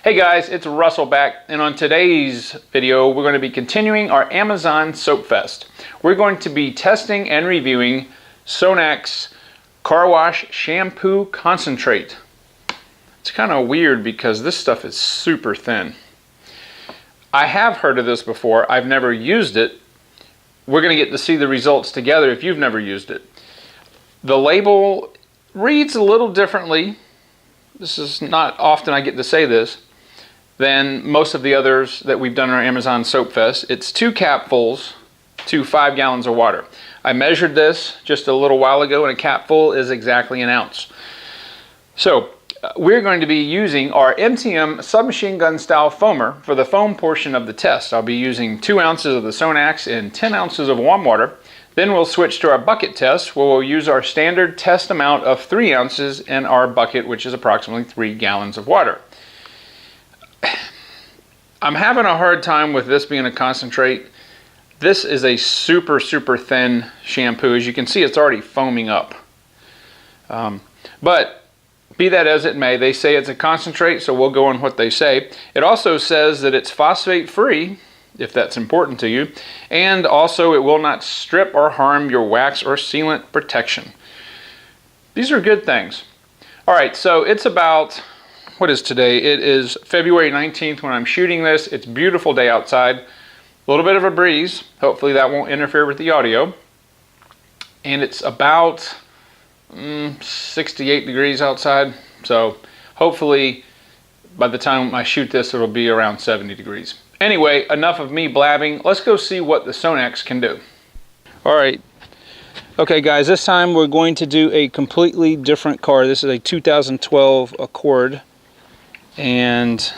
Hey guys, it's Russell back, and on today's video we're going to be continuing our Amazon Soap Fest. We're going to be testing and reviewing Sonax Car Wash Shampoo Concentrate. It's kind of weird because this stuff is super thin. I have heard of this before, I've never used it. We're going to get to see the results together if you've never used it. The label reads a little differently. This is not often I get to say this, than most of the others that we've done in our Amazon Soap Fest. It's 2 capfuls to 5 gallons of water. I measured this just a little while ago, and a capful is exactly an ounce. So we're going to be using our MTM submachine gun style foamer for the foam portion of the test. I'll be using 2 ounces of the Sonax and 10 ounces of warm water. Then we'll switch to our bucket test, where we'll use our standard test amount of 3 ounces in our bucket, which is approximately 3 gallons of water. I'm having a hard time with this being a concentrate. This is a super thin shampoo. As you can see, it's already foaming up. But be that as it may, they say it's a concentrate, so we'll go on what they say. It also says that it's phosphate free, if that's important to you, and also it will not strip or harm your wax or sealant protection. These are good things. Alright, so it's about, what is today? It is February 19th when I'm shooting this. It's a beautiful day outside. A little bit of a breeze. Hopefully that won't interfere with the audio. And it's about 68 degrees outside. So hopefully by the time I shoot this, it'll be around 70 degrees. Anyway, enough of me blabbing. Let's go see what the Sonax can do. All right. Okay guys, this time we're going to do a completely different car. This is a 2012 Accord, and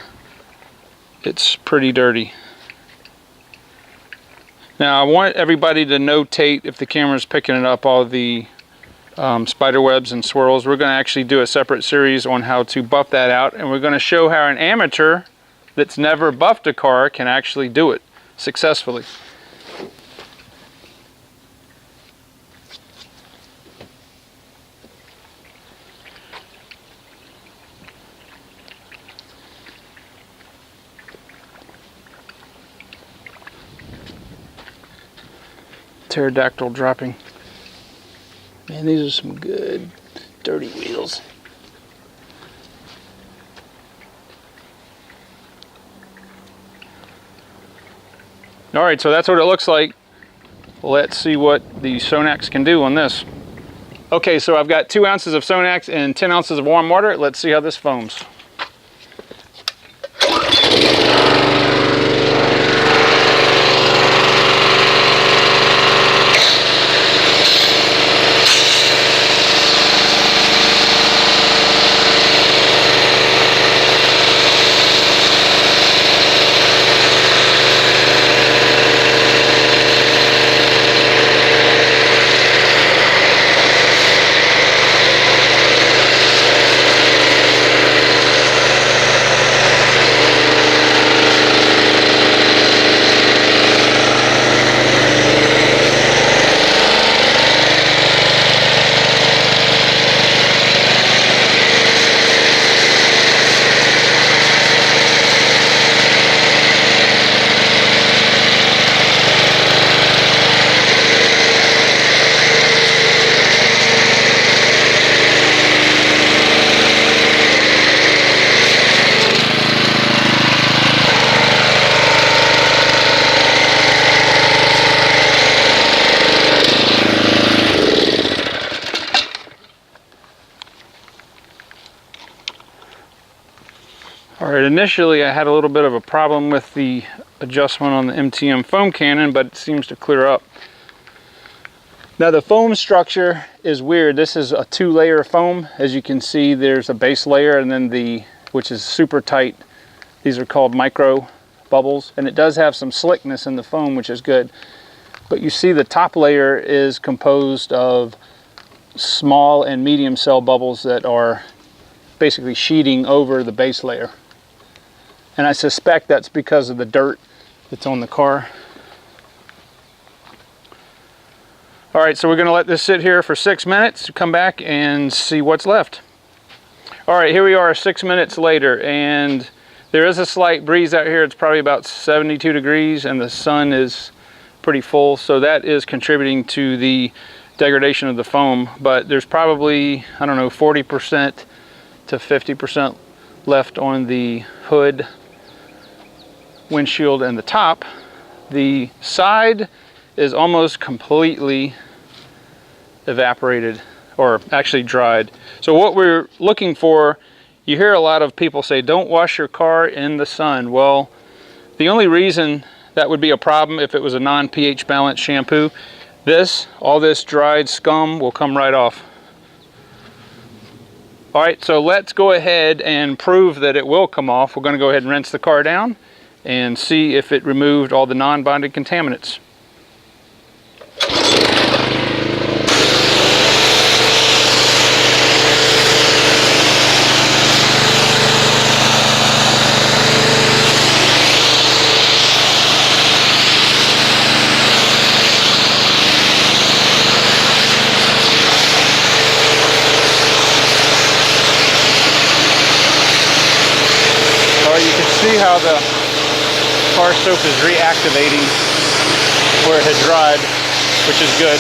it's pretty dirty. Now I want everybody to notate, if the camera's picking it up, all the spider webs and swirls. We're going to actually do a separate series on how to buff that out, and we're going to show how an amateur that's never buffed a car can actually do it successfully. Pterodactyl dropping. Man, these are some good dirty wheels. Alright, so that's what it looks like. Let's see what the Sonax can do on this. Okay, so I've got 2 ounces of Sonax and 10 ounces of warm water. Let's see how this foams. Alright, initially I had a little bit of a problem with the adjustment on the MTM foam cannon, but it seems to clear up. Now the foam structure is weird. This is a 2-layer foam. As you can see, there's a base layer and then which is super tight. These are called micro bubbles, and it does have some slickness in the foam, which is good. But you see the top layer is composed of small and medium cell bubbles that are basically sheeting over the base layer. And I suspect that's because of the dirt that's on the car. All right, so we're gonna let this sit here for 6 minutes, come back and see what's left. All right, here we are 6 minutes later, and There is a slight breeze out here. It's probably about 72 degrees and the sun is pretty full, so that is contributing to the degradation of the foam. But there's probably, I don't know, 40% to 50% left on the hood, windshield, and the top. The side is almost completely evaporated, or actually dried. So what we're looking for, you hear a lot of people say, don't wash your car in the sun. Well, the only reason that would be a problem if it was a non-pH balanced shampoo, all this dried scum will come right off. All right, so let's go ahead and prove that it will come off. We're going to go ahead and rinse the car down and see if it removed all the non-bonded contaminants. You can see how the car soap is reactivating where it had dried, which is good.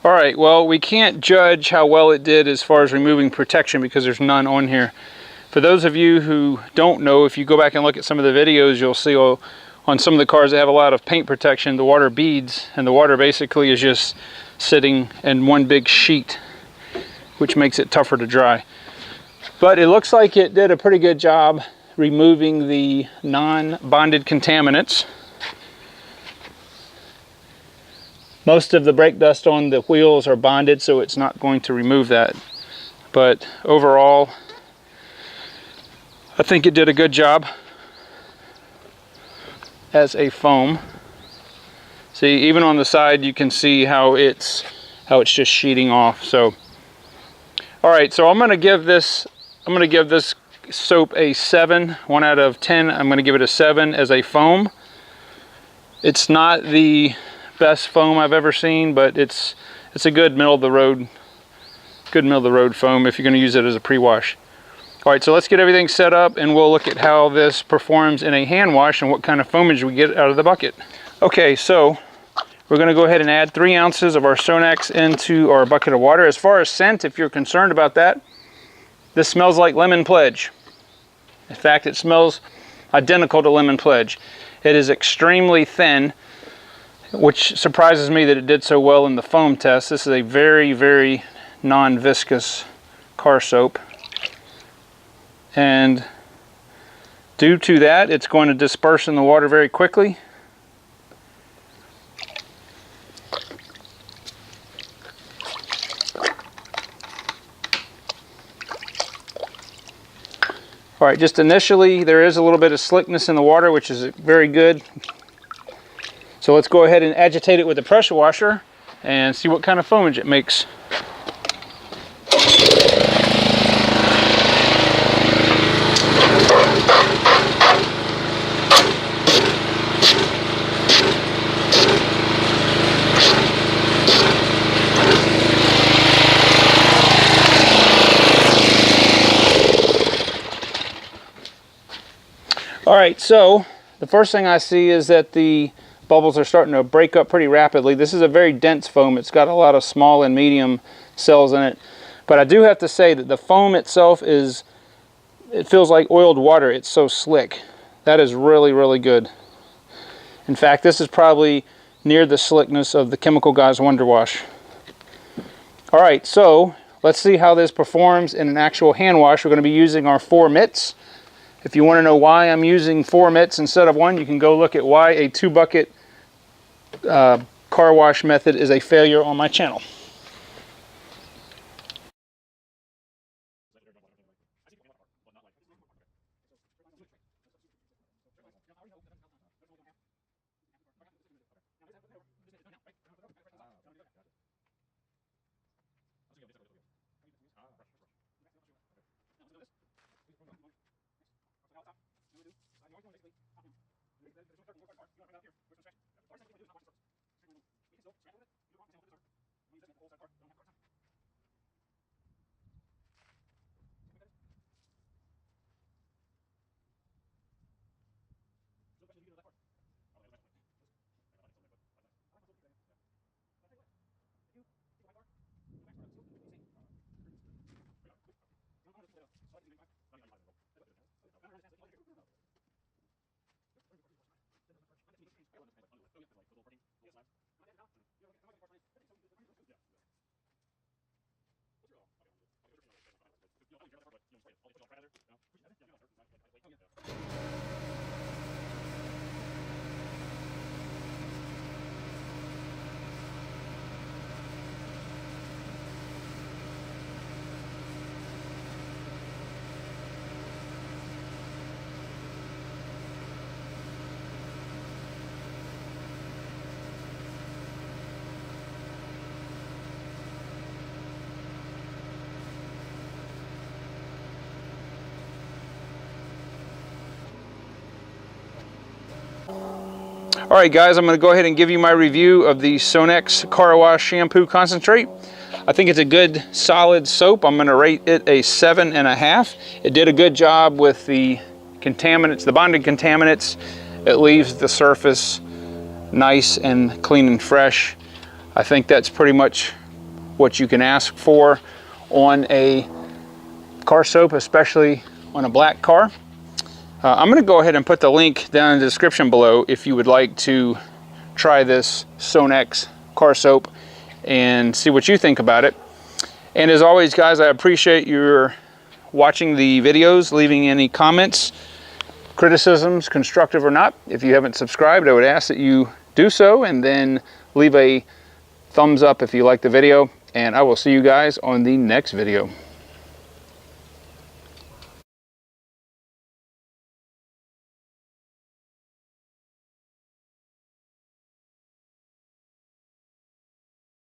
All right, well, we can't judge how well it did as far as removing protection because there's none on here. For those of you who don't know, if you go back and look at some of the videos, you'll see on some of the cars that have a lot of paint protection, the water beads, and the water basically is just sitting in one big sheet, which makes it tougher to dry. But it looks like it did a pretty good job removing the non-bonded contaminants. Most of the brake dust on the wheels are bonded, so it's not going to remove that. But overall, I think it did a good job as a foam. See, even on the side, you can see how it's just sheeting off. So, all right, so I'm going to give this soap a 7, 1 out of 10. I'm going to give it a 7 as a foam. It's not the best foam I've ever seen, but it's a good middle of the road foam if you're going to use it as a pre-wash. All right, so let's get everything set up and we'll look at how this performs in a hand wash and what kind of foamage we get out of the bucket. Okay, so we're going to go ahead and add 3 ounces of our Sonax into our bucket of water. As far as scent, if you're concerned about that, this smells like Lemon Pledge. In fact, it smells identical to Lemon Pledge. It is extremely thin, which surprises me that it did so well in the foam test. This is a very, very non-viscous car soap. And due to that, it's going to disperse in the water very quickly. All right, just initially, there is a little bit of slickness in the water, which is very good. So let's go ahead and agitate it with the pressure washer and see what kind of foamage it makes. All right, so the first thing I see is that the bubbles are starting to break up pretty rapidly. This is a very dense foam. It's got a lot of small and medium cells in it. But I do have to say that the foam itself is it feels like oiled water. It's so slick. That is really, really good. In fact, this is probably near the slickness of the Chemical Guys Wonder Wash. All right, so let's see how this performs in an actual hand wash. We're going to be using our 4 mitts. If you want to know why I'm using 4 mitts instead of 1, you can go look at why a 2-bucket car wash method is a failure on my channel. All right, guys, I'm going to go ahead and give you my review of the Sonax Car Wash Shampoo Concentrate. I think it's a good, solid soap. I'm going to rate it a 7.5. It did a good job with the contaminants, the bonded contaminants. It leaves the surface nice and clean and fresh. I think that's pretty much what you can ask for on a car soap, especially on a black car. I'm going to go ahead and put the link down in the description below if you would like to try this Sonax car soap and see what you think about it. And as always, guys, I appreciate your watching the videos, leaving any comments, criticisms, constructive or not. If you haven't subscribed, I would ask that you do so, and then leave a thumbs up if you like the video. And I will see you guys on the next video.